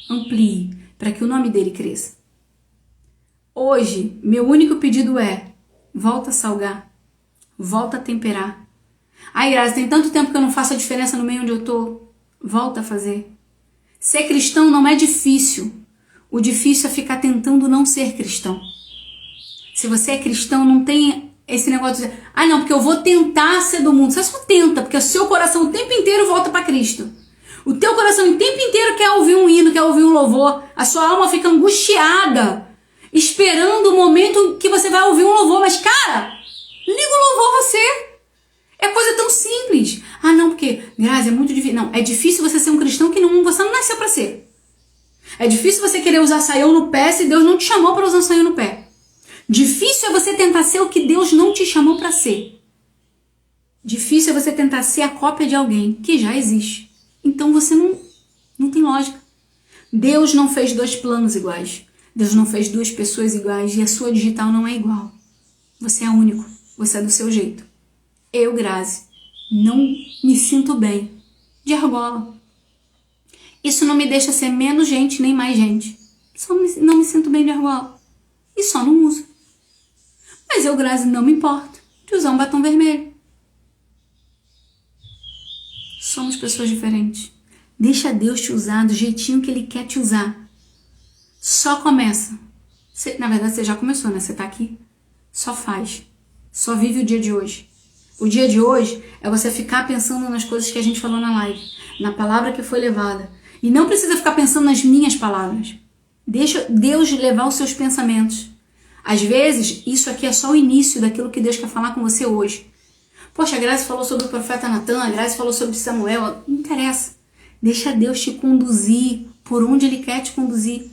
[SPEAKER 1] amplie, para que o nome dele cresça. Hoje, meu único pedido é, volta a salgar, volta a temperar. Ai, Grazi, tem tanto tempo que eu não faço a diferença no meio onde eu tô. Volta a fazer. Ser cristão não é difícil. O difícil é ficar tentando não ser cristão. Se você é cristão, não tem esse negócio de dizer, não, porque eu vou tentar ser do mundo. Você só tenta, porque o seu coração o tempo inteiro volta para Cristo. O teu coração o tempo inteiro quer ouvir um hino, quer ouvir um louvor. A sua alma fica angustiada, esperando o momento que você vai ouvir um louvor. Mas, cara, liga o louvor você. É coisa tão simples. Não, porque, Grazi, é muito difícil. Não, é difícil você ser um cristão que você não nasceu para ser. É difícil você querer usar saião no pé se Deus não te chamou para usar saião no pé. Difícil é você tentar ser o que Deus não te chamou para ser. Difícil é você tentar ser a cópia de alguém que já existe. Então você não tem lógica. Deus não fez 2 planos iguais. Deus não fez 2 pessoas iguais e a sua digital não é igual. Você é único. Você é do seu jeito. Eu, Grazi, não me sinto bem de argola. Isso não me deixa ser menos gente nem mais gente. Só não me sinto bem de argola. E só não uso. Mas eu, Grazi, não me importo de usar um batom vermelho. Somos pessoas diferentes. Deixa Deus te usar do jeitinho que Ele quer te usar. Só começa. Na verdade, você já começou, né? Você tá aqui. Só faz. Só vive o dia de hoje. O dia de hoje é você ficar pensando nas coisas que a gente falou na live, na palavra que foi levada. E não precisa ficar pensando nas minhas palavras. Deixa Deus levar os seus pensamentos. Às vezes, isso aqui é só o início daquilo que Deus quer falar com você hoje. Poxa, a Grazi falou sobre o profeta Natan, a Grazi falou sobre Samuel. Não interessa. Deixa Deus te conduzir por onde Ele quer te conduzir.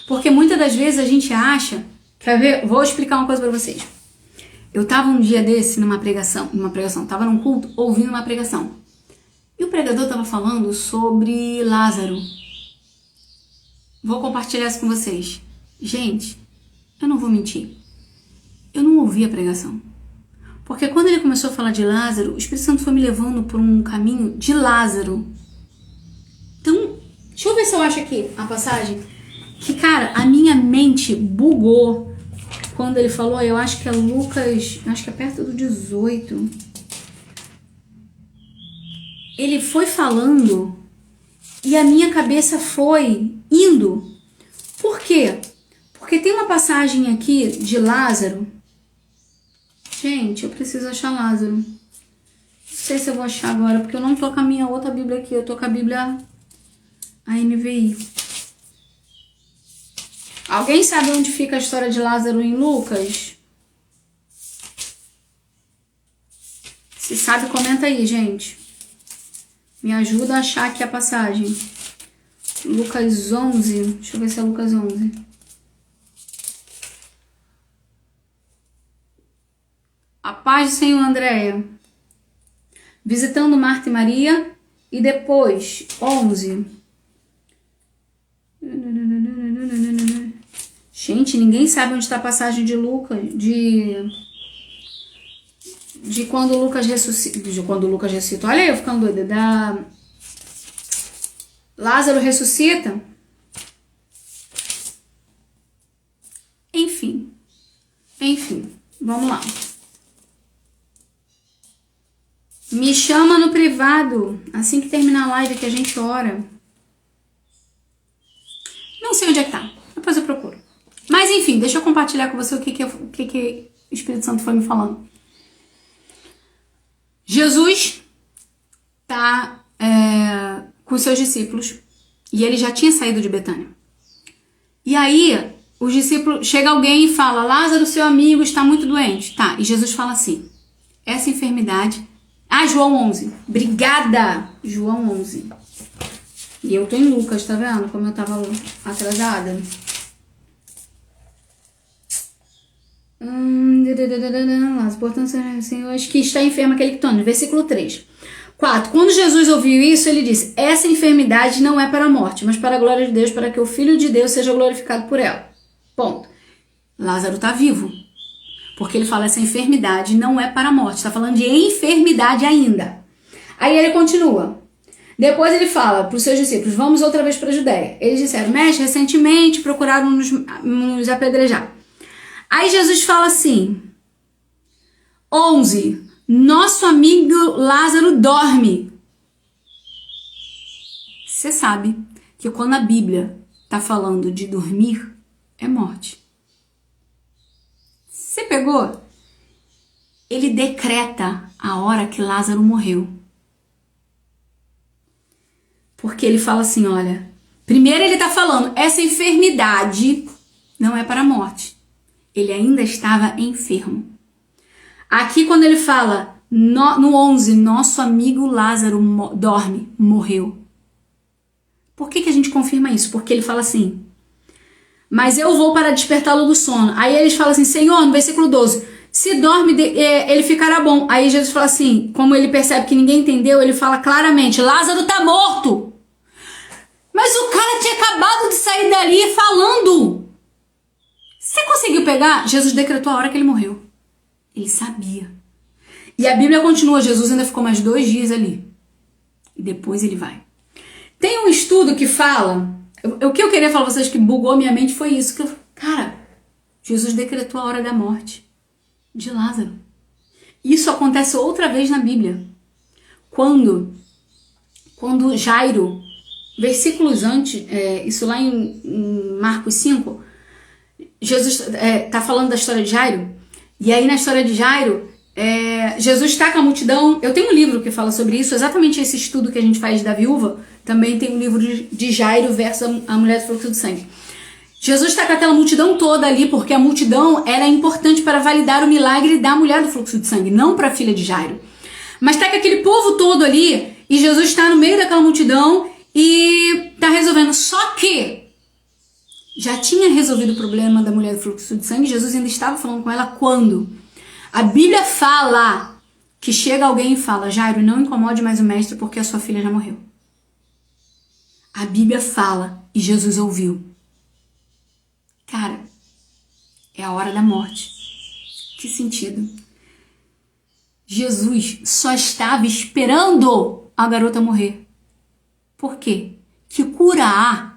[SPEAKER 1] Porque muitas das vezes a gente acha... Quer ver? Vou explicar uma coisa para vocês. Eu estava um dia desse numa pregação, estava num culto ouvindo uma pregação. E o pregador estava falando sobre Lázaro. Vou compartilhar isso com vocês. Gente, eu não vou mentir. Eu não ouvi a pregação. Porque quando ele começou a falar de Lázaro, o Espírito Santo foi me levando por um caminho de Lázaro. Então, deixa eu ver se eu acho aqui a passagem. Que, cara, a minha mente bugou quando ele falou, eu acho que é Lucas, acho que é perto do 18. Ele foi falando e a minha cabeça foi indo. Por quê? Porque tem uma passagem aqui de Lázaro. Gente, eu preciso achar Lázaro. Não sei se eu vou achar agora, porque eu não tô com a minha outra Bíblia aqui. Eu tô com a Bíblia a NVI. Alguém sabe onde fica a história de Lázaro em Lucas? Se sabe, comenta aí, gente. Me ajuda a achar aqui a passagem. Lucas 11. Deixa eu ver se é Lucas 11. A paz do Senhor, Andréia. Visitando Marta e Maria. E depois, 11. Gente, ninguém sabe onde está a passagem de Lucas. De quando Lucas ressuscita. De quando Lucas ressuscita. Olha aí, eu ficando doida. Lázaro ressuscita. Enfim. Vamos lá. Me chama no privado. Assim que terminar a live que a gente ora. Não sei onde é que tá. Depois eu procuro. Mas enfim, deixa eu compartilhar com você o que o Espírito Santo foi me falando. Jesus tá com seus discípulos e ele já tinha saído de Betânia. E aí, os discípulos, chega alguém e fala, Lázaro, seu amigo, está muito doente. Tá, e Jesus fala assim, essa enfermidade... João 11. Obrigada! João 11. E eu tô em Lucas, tá vendo? Como eu tava atrasada. Portanto, Senhor, que está enfermo aquele que toma. Versículo 3. 4. Quando Jesus ouviu isso, ele disse, essa enfermidade não é para a morte, mas para a glória de Deus, para que o Filho de Deus seja glorificado por ela. Ponto. Lázaro tá vivo. Porque ele fala, essa enfermidade não é para a morte. Está falando de enfermidade ainda. Aí ele continua. Depois ele fala para os seus discípulos, vamos outra vez para a Judéia. Eles disseram, mestre, recentemente procuraram nos apedrejar. Aí Jesus fala assim, 11, nosso amigo Lázaro dorme. Você sabe que quando a Bíblia está falando de dormir, é morte. Você pegou? Ele decreta a hora que Lázaro morreu. Porque ele fala assim, olha, primeiro ele está falando, essa enfermidade não é para a morte. Ele ainda estava enfermo. Aqui quando ele fala, no 11, nosso amigo Lázaro dorme, morreu. Por que a gente confirma isso? Porque ele fala assim, mas eu vou para despertá-lo do sono. Aí eles falam assim, Senhor, no versículo 12, se dorme, ele ficará bom. Aí Jesus fala assim, como ele percebe que ninguém entendeu, ele fala claramente, Lázaro está morto. Mas o cara tinha acabado de sair dali falando. Você conseguiu pegar? Jesus decretou a hora que ele morreu. Ele sabia. E a Bíblia continua, Jesus ainda ficou mais 2 dias ali. E depois ele vai. Tem um estudo que fala... O que eu queria falar pra vocês que bugou minha mente foi isso. Cara, Jesus decretou a hora da morte de Lázaro. Isso acontece outra vez na Bíblia. Quando Jairo, versículos antes, isso lá em Marcos 5, Jesus tá falando da história de Jairo. E aí na história de Jairo, Jesus está com a multidão. Eu tenho um livro que fala sobre isso, exatamente esse estudo que a gente faz da viúva. Também tem um livro de Jairo versus a mulher do fluxo do sangue. Jesus está com aquela multidão toda ali, porque a multidão era importante para validar o milagre da mulher do fluxo de sangue, não para a filha de Jairo. Mas está com aquele povo todo ali, e Jesus está no meio daquela multidão e está resolvendo. Só que já tinha resolvido o problema da mulher do fluxo de sangue, Jesus ainda estava falando com ela quando? A Bíblia fala que chega alguém e fala, Jairo, não incomode mais o mestre porque a sua filha já morreu. A Bíblia fala e Jesus ouviu. Cara, é a hora da morte. Que sentido? Jesus só estava esperando a garota morrer. Por quê? Que cura há?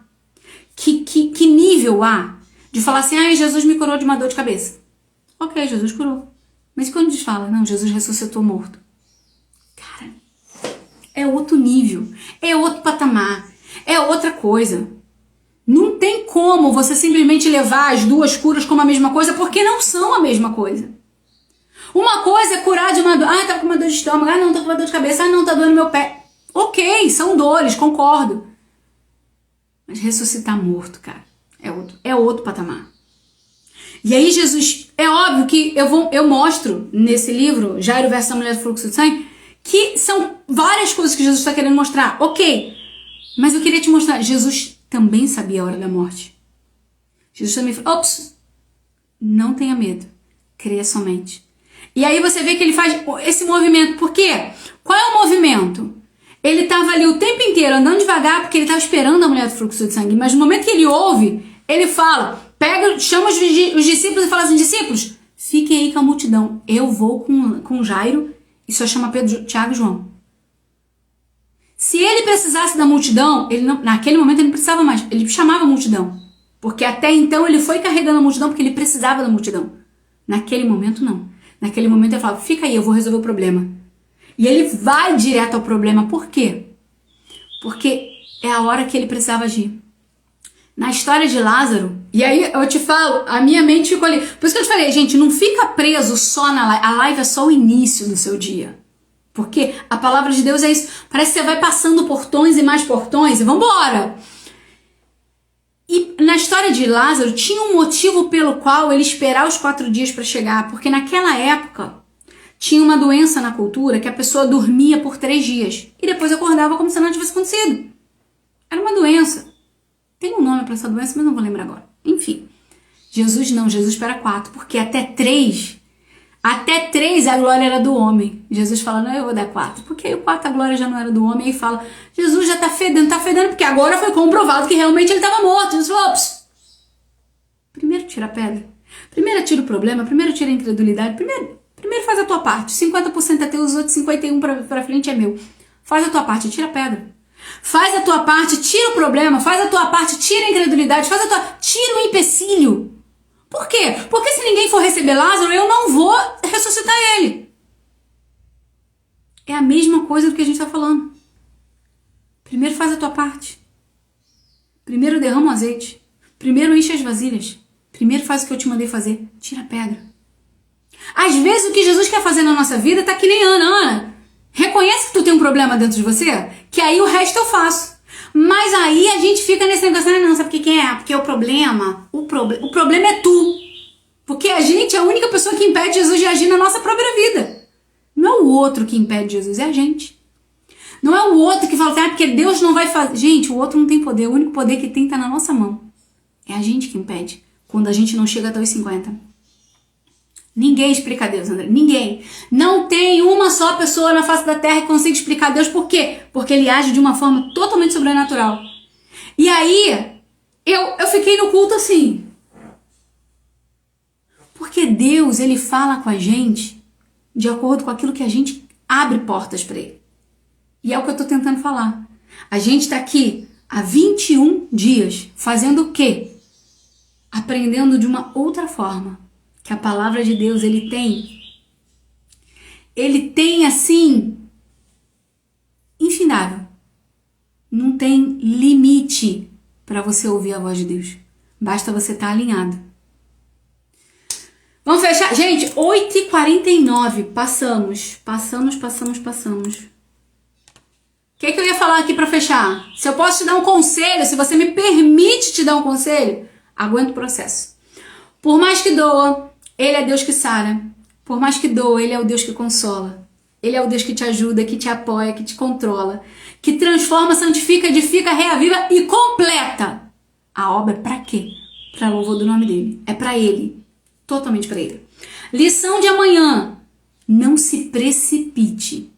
[SPEAKER 1] Que nível há de falar assim, Jesus me curou de uma dor de cabeça? Ok, Jesus curou. Mas quando a gente fala, não, Jesus ressuscitou morto. Cara, é outro nível, é outro patamar, é outra coisa. Não tem como você simplesmente levar as duas curas como a mesma coisa, porque não são a mesma coisa. Uma coisa é curar de uma dor. Tá com uma dor de estômago. Não, tô com uma dor de cabeça. Não, tá doendo meu pé. Ok, são dores, concordo. Mas ressuscitar morto, cara, é outro patamar. E aí Jesus, é óbvio que eu mostro nesse livro, Jairo versus a mulher do fluxo de sangue, que são várias coisas que Jesus está querendo mostrar. Ok, mas eu queria te mostrar, Jesus também sabia a hora da morte. Jesus também falou, não tenha medo, creia somente. E aí você vê que ele faz esse movimento. Por quê? Qual é o movimento? Ele estava ali o tempo inteiro andando devagar porque ele estava esperando a mulher do fluxo de sangue. Mas no momento que ele ouve, ele fala, chama os discípulos e fala assim, discípulos, fiquem aí com a multidão. Eu vou com Jairo e só chama Pedro, Tiago e João. Se ele precisasse da multidão, naquele momento ele não precisava mais. Ele chamava a multidão. Porque até então ele foi carregando a multidão porque ele precisava da multidão. Naquele momento não. Naquele momento ele fala, fica aí, eu vou resolver o problema. E ele vai direto ao problema. Por quê? Porque é a hora que ele precisava agir. Na história de Lázaro, e aí eu te falo, a minha mente ficou ali. Por isso que eu te falei, gente, não fica preso só na live. A live é só o início do seu dia. Porque a palavra de Deus é isso. Parece que você vai passando portões e mais portões e vambora. E na história de Lázaro, tinha um motivo pelo qual ele esperava os 4 dias para chegar. Porque naquela época, tinha uma doença na cultura que a pessoa dormia por 3 dias. E depois acordava como se nada tivesse acontecido. Era uma doença. Tem um nome para essa doença, mas não vou lembrar agora. Enfim. Jesus não, Jesus espera 4. Porque até 3 a glória era do homem. Jesus fala, não, eu vou dar 4. Porque aí o 4 a glória já não era do homem. Aí fala, Jesus já tá fedendo, porque agora foi comprovado que realmente ele estava morto. Jesus falou, primeiro tira a pedra. Primeiro tira o problema, primeiro tira a incredulidade. Primeiro faz a tua parte. 50% é teu, os outros 51% pra frente é meu. Faz a tua parte, tira a pedra. Faz a tua parte, tira o problema. Faz a tua parte, tira a incredulidade. Tira o empecilho. Por quê? Porque se ninguém for receber Lázaro, eu não vou ressuscitar ele. É a mesma coisa do que a gente está falando. Primeiro faz a tua parte. Primeiro derrama o azeite. Primeiro enche as vasilhas. Primeiro faz o que eu te mandei fazer. Tira a pedra. Às vezes o que Jesus quer fazer na nossa vida tá que nem Ana. Reconhece que tu tem um problema dentro de você? Que aí o resto eu faço. Mas aí a gente fica nesse negócio, não, sabe o que é? Porque o problema é tu. Porque a gente é a única pessoa que impede Jesus de agir na nossa própria vida. Não é o outro que impede Jesus, é a gente. Não é o outro que fala, porque Deus não vai fazer. Gente, o outro não tem poder, o único poder que tem tá na nossa mão. É a gente que impede, quando a gente não chega até os 50. Ninguém explica Deus, André. Ninguém. Não tem uma só pessoa na face da terra que consiga explicar Deus. Por quê? Porque ele age de uma forma totalmente sobrenatural. E aí, eu fiquei no culto assim. Porque Deus, ele fala com a gente de acordo com aquilo que a gente abre portas para ele. E é o que eu tô tentando falar. A gente tá aqui há 21 dias fazendo o quê? Aprendendo de uma outra forma. Que a palavra de Deus, ele tem assim, infindável. Não tem limite para você ouvir a voz de Deus. Basta você estar alinhado. Vamos fechar? Gente, 8h49, passamos. O que eu ia falar aqui para fechar? Se eu posso te dar um conselho, se você me permite te dar um conselho, aguenta o processo. Por mais que doa, ele é Deus que sara. Por mais que doa, ele é o Deus que consola. Ele é o Deus que te ajuda, que te apoia, que te controla, que transforma, santifica, edifica, reaviva e completa. A obra para quê? Para louvor do nome dele. É para ele. Totalmente para ele. Lição de amanhã. Não se precipite.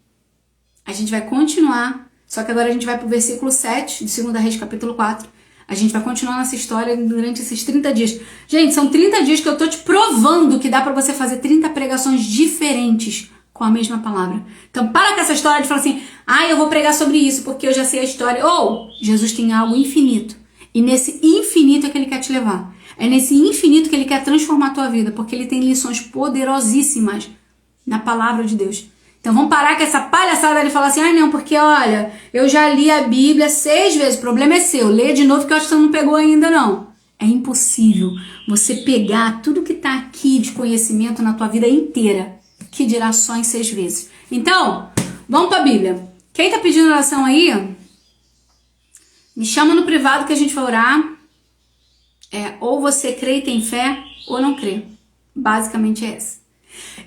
[SPEAKER 1] A gente vai continuar, só que agora a gente vai para o versículo 7 de 2 Reis, capítulo 4. A gente vai continuar nessa história durante esses 30 dias. Gente, são 30 dias que eu tô te provando que dá para você fazer 30 pregações diferentes com a mesma palavra. Então para com essa história de falar assim, eu vou pregar sobre isso porque eu já sei a história. Ou Jesus tem algo infinito. E nesse infinito é que ele quer te levar. É nesse infinito que ele quer transformar a tua vida, porque ele tem lições poderosíssimas na palavra de Deus. Então vamos parar com essa palhaçada de falar assim, não, porque olha, eu já li a Bíblia 6 vezes, o problema é seu, lê de novo que eu acho que você não pegou ainda não. É impossível você pegar tudo que está aqui de conhecimento na tua vida inteira, que dirá só em 6 vezes. Então, vamos para a Bíblia. Quem está pedindo oração aí, me chama no privado que a gente vai orar. Ou você crê e tem fé, ou não crê. Basicamente é essa.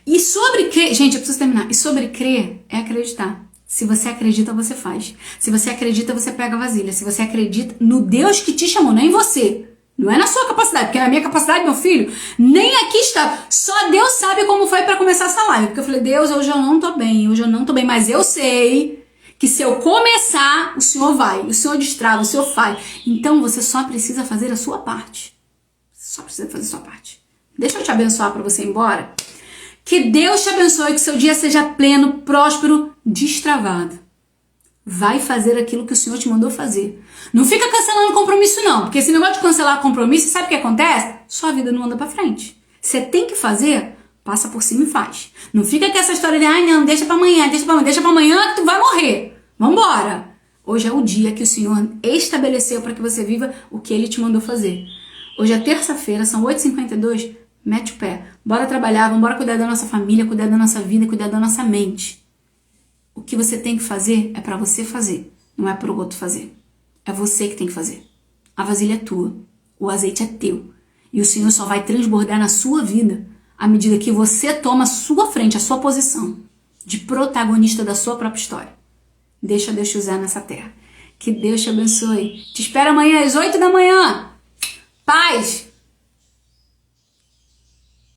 [SPEAKER 1] E sobre crer, gente, eu preciso terminar. E sobre crer é acreditar. Se você acredita, você faz. Se você acredita, você pega a vasilha. Se você acredita no Deus que te chamou, não em você. Não é na sua capacidade, porque na minha capacidade, meu filho, nem aqui está. Só Deus sabe como foi para começar essa live. Porque eu falei, Deus, hoje eu não tô bem, mas eu sei que se eu começar, o Senhor vai, o Senhor destrava, o Senhor faz. Então você só precisa fazer a sua parte. Só precisa fazer a sua parte. Deixa eu te abençoar para você ir embora. Que Deus te abençoe, que seu dia seja pleno, próspero, destravado. Vai fazer aquilo que o Senhor te mandou fazer. Não fica cancelando compromisso não, porque esse negócio de cancelar compromisso, sabe o que acontece? Sua vida não anda pra frente. Você tem que fazer, passa por cima e faz. Não fica com essa história de, não, deixa pra amanhã que tu vai morrer. Vambora. Hoje é o dia que o Senhor estabeleceu para que você viva o que Ele te mandou fazer. Hoje é terça-feira, são 8h52, mete o pé. Bora trabalhar, vamos cuidar da nossa família, cuidar da nossa vida, cuidar da nossa mente. O que você tem que fazer é para você fazer, não é para o outro fazer. É você que tem que fazer. A vasilha é tua, o azeite é teu. E o Senhor só vai transbordar na sua vida à medida que você toma a sua frente, a sua posição de protagonista da sua própria história. Deixa Deus te usar nessa terra. Que Deus te abençoe. Te espero amanhã às 8 da manhã. Paz!